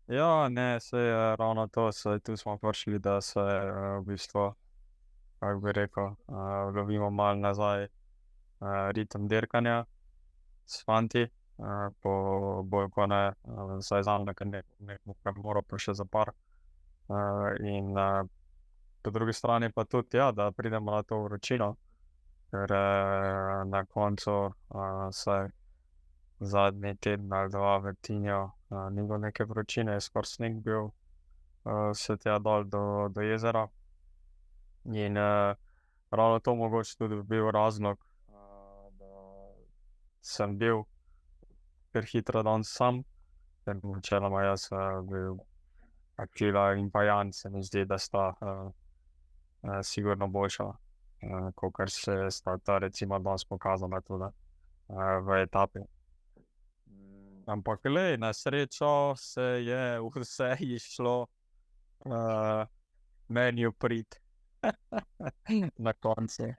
Ja, ne, se je ravno to, tu smo prišli, da se v bistvu, kako bi rekel, lovimo malo nazaj ritem dirkanja s fanti, bolj ko ne, vsaj zame, ker nekaj mora pa še za par. In po drugi strani pa tudi, ja, da pridemo na to vročino, ker na koncu se zadnji teden ali dva v Tinju ni bilo neke vročine, je skoraj sneg bil vse tja dol do jezera. In ravno to mogoče tudi bil razlog, da sem bil kar hitro danes sam, ker načeloma jaz bil Akila in pa Jan, se mi zdi, da sta sigurno boljša, kakor se sta ta recimo danes pokazala tudi v etapi. Ampak glej, na srečo se je vse išlo meni v prid na koncu.